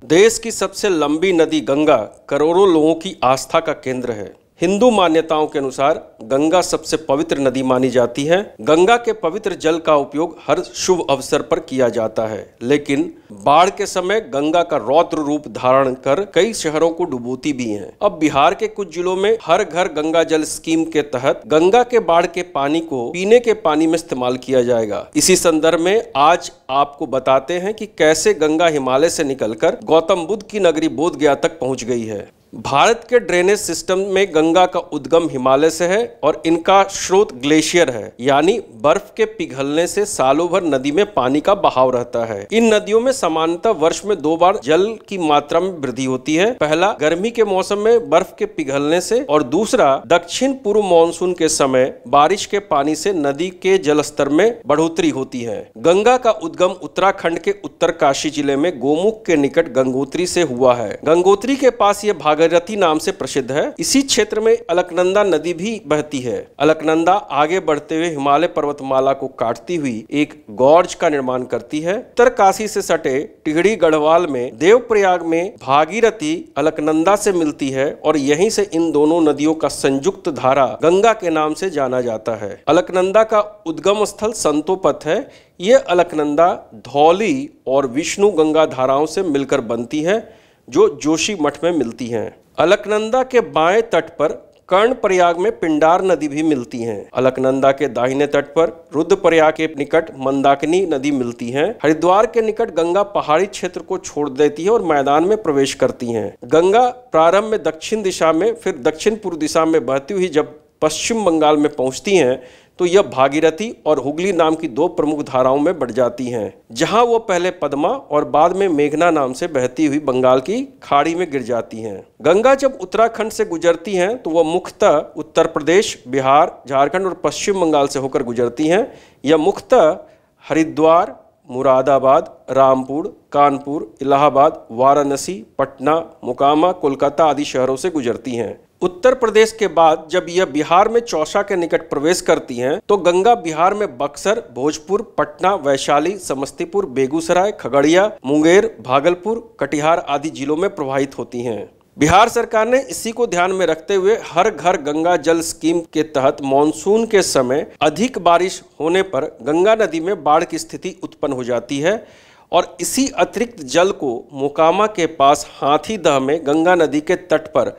देश की सबसे लंबी नदी गंगा करोड़ों लोगों की आस्था का केंद्र है। हिंदू मान्यताओं के अनुसार गंगा सबसे पवित्र नदी मानी जाती है। गंगा के पवित्र जल का उपयोग हर शुभ अवसर पर किया जाता है, लेकिन बाढ़ के समय गंगा का रौद्र रूप धारण कर कई शहरों को डुबोती भी है। अब बिहार के कुछ जिलों में हर घर गंगा जल स्कीम के तहत गंगा के बाढ़ के पानी को पीने के पानी में इस्तेमाल किया जाएगा। इसी संदर्भ में आज आपको बताते हैं कि कैसे गंगा हिमालय से निकलकर गौतम बुद्ध की नगरी बोध गया तक पहुंच गई है। भारत के ड्रेनेज सिस्टम में गंगा का उद्गम हिमालय से है और इनका स्रोत ग्लेशियर है, यानी बर्फ के पिघलने से सालों भर नदी में पानी का बहाव रहता है। इन नदियों में सामान्यतः वर्ष में 2 बार जल की मात्रा में वृद्धि होती है। पहला गर्मी के मौसम में बर्फ के पिघलने से और दूसरा दक्षिण पूर्व मानसून के समय बारिश के पानी से नदी के जल स्तर में बढ़ोतरी होती है। गंगा का उद्गम उत्तराखंड के उत्तरकाशी जिले में गोमुख के निकट गंगोत्री से हुआ है। गंगोत्री के पास यह भागीरथी नाम से प्रसिद्ध है। इसी क्षेत्र में अलकनंदा नदी भी बहती है। अलकनंदा आगे बढ़ते हुए हिमालय पर्वतमाला को काटती हुई एक गॉर्ज का निर्माण करती है। उत्तरकाशी से सटे टिहरी गढ़वाल में देवप्रयाग में भागीरथी अलकनंदा से मिलती है और यहीं से इन दोनों नदियों का संयुक्त धारा गंगा के नाम से जाना जाता है। अलकनंदा का उद्गम स्थल संतोपथ है। ये अलकनंदा धौली और विष्णु गंगा धाराओं से मिलकर बनती है, जो जोशी मठ में मिलती हैं। अलकनंदा के बाएं तट पर कर्णप्रयाग में पिंडार नदी भी मिलती है। अलकनंदा के दाहिने तट पर रुद्रप्रयाग के निकट मंदाकिनी नदी मिलती है। हरिद्वार के निकट गंगा पहाड़ी क्षेत्र को छोड़ देती है और मैदान में प्रवेश करती है। गंगा प्रारंभ में दक्षिण दिशा में, फिर दक्षिण पूर्व दिशा में बहती हुई जब पश्चिम बंगाल में पहुंचती हैं तो यह भागीरथी और हुगली नाम की 2 प्रमुख धाराओं में बढ़ जाती हैं, जहां वो पहले पद्मा और बाद में मेघना नाम से बहती हुई बंगाल की खाड़ी में गिर जाती हैं। गंगा जब उत्तराखंड से गुजरती हैं तो वह मुख्यतः उत्तर प्रदेश, बिहार, झारखंड और पश्चिम बंगाल से होकर गुजरती हैं। यह मुख्यतः हरिद्वार, मुरादाबाद, रामपुर, कानपुर, इलाहाबाद, वाराणसी, पटना, मोकामा, कोलकाता आदि शहरों से गुजरती हैं। उत्तर प्रदेश के बाद जब यह बिहार में चौसा के निकट प्रवेश करती हैं तो गंगा बिहार में बक्सर, भोजपुर, पटना, वैशाली, समस्तीपुर, बेगूसराय, खगड़िया, मुंगेर, भागलपुर, कटिहार आदि जिलों में प्रवाहित होती हैं। बिहार सरकार ने इसी को ध्यान में रखते हुए हर घर गंगा जल स्कीम के तहत मानसून के समय अधिक बारिश होने पर गंगा नदी में बाढ़ की स्थिति उत्पन्न हो जाती है और इसी अतिरिक्त जल को मोकामा के पास हाथीदह में गंगा नदी के तट पर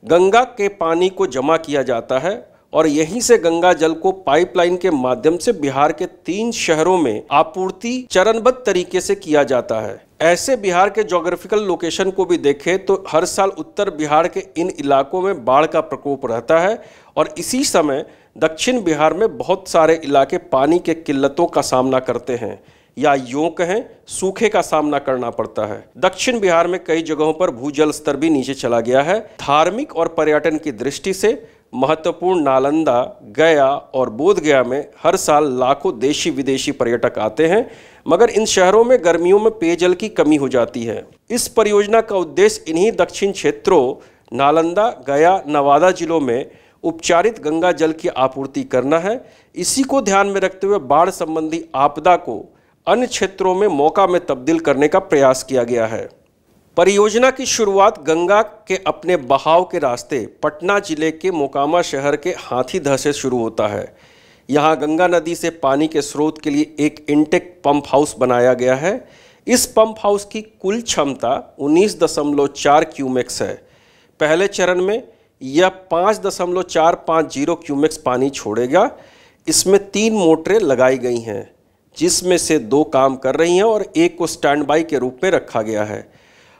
गंगा के पानी को जमा किया जाता है और यहीं से गंगा जल को पाइपलाइन के माध्यम से बिहार के 3 शहरों में आपूर्ति चरणबद्ध तरीके से किया जाता है। ऐसे बिहार के ज्योग्राफिकल लोकेशन को भी देखें तो हर साल उत्तर बिहार के इन इलाकों में बाढ़ का प्रकोप रहता है और इसी समय दक्षिण बिहार में बहुत सारे इलाके पानी के किल्लतों का सामना करते हैं या यूं कहें सूखे का सामना करना पड़ता है। दक्षिण बिहार में कई जगहों पर भूजल स्तर भी नीचे चला गया है। धार्मिक और पर्यटन की दृष्टि से महत्वपूर्ण नालंदा, गया और बोध गया में हर साल लाखों देशी विदेशी पर्यटक आते हैं, मगर इन शहरों में गर्मियों में पेयजल की कमी हो जाती है। इस परियोजना का उद्देश्य इन्हीं दक्षिण क्षेत्रों नालंदा, गया, नवादा जिलों में उपचारित गंगा जल की आपूर्ति करना है। इसी को ध्यान में रखते हुए बाढ़ संबंधी आपदा को अन्य क्षेत्रों में मौका में तब्दील करने का प्रयास किया गया है। परियोजना की शुरुआत गंगा के अपने बहाव के रास्ते पटना जिले के मोकामा शहर के हाथीदह से शुरू होता है। यहाँ गंगा नदी से पानी के स्रोत के लिए एक इनटेक पंप हाउस बनाया गया है। इस पंप हाउस की कुल क्षमता 19.4 क्यूमेक्स है। पहले चरण में यह 5.450 क्यूमेक्स पानी छोड़ेगा। इसमें 3 मोटरें लगाई गई हैं, जिसमें से 2 काम कर रही हैं और एक को स्टैंड बाई के रूप में रखा गया है।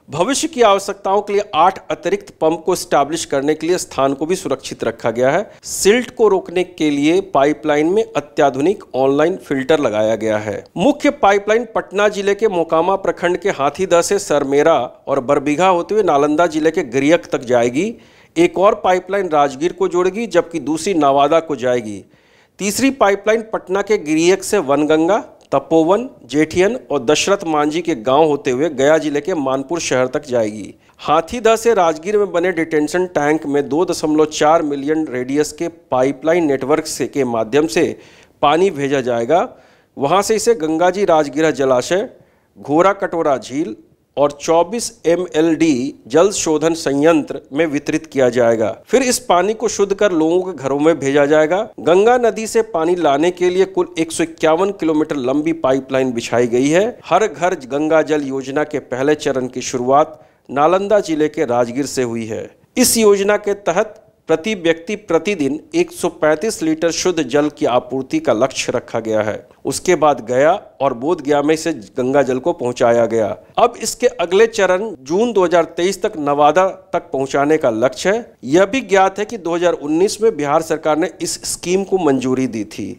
भविष्य की आवश्यकताओं के लिए 8 अतिरिक्त पंप को स्टैब्लिश करने के लिए स्थान को भी सुरक्षित रखा गया है। सिल्ट को रोकने के लिए पाइपलाइन में अत्याधुनिक ऑनलाइन फिल्टर लगाया गया है। मुख्य पाइपलाइन पटना जिले के मोकामा प्रखंड के हाथीदह से सरमेरा और बरबीघा होते हुए नालंदा जिले के गिरियक तक जाएगी। एक और पाइपलाइन राजगीर को जोड़ेगी, जबकि दूसरी नवादा को जाएगी। तीसरी पाइपलाइन पटना के गिरियक से वनगंगा, तपोवन, जेठियन और दशरथ मांझी के गांव होते हुए गया जिले के मानपुर शहर तक जाएगी। हाथीदह से राजगीर में बने डिटेंशन टैंक में 2.4 मिलियन रेडियस के पाइपलाइन नेटवर्क के माध्यम से पानी भेजा जाएगा। वहां से इसे गंगाजी राजगीरा जलाशय, घोरा कटोरा झील और 24 MLD जल शोधन संयंत्र में वितरित किया जाएगा। फिर इस पानी को शुद्ध कर लोगों के घरों में भेजा जाएगा। गंगा नदी से पानी लाने के लिए कुल 151 किलोमीटर लंबी पाइपलाइन बिछाई गई है। हर घर गंगा जल योजना के पहले चरण की शुरुआत नालंदा जिले के राजगीर से हुई है। इस योजना के तहत प्रति व्यक्ति प्रतिदिन 135 लीटर शुद्ध जल की आपूर्ति का लक्ष्य रखा गया है। उसके बाद गया और बोधगया में से गंगा जल को पहुंचाया गया। अब इसके अगले चरण जून 2023 तक नवादा तक पहुंचाने का लक्ष्य है। यह भी ज्ञात है कि 2019 में बिहार सरकार ने इस स्कीम को मंजूरी दी थी।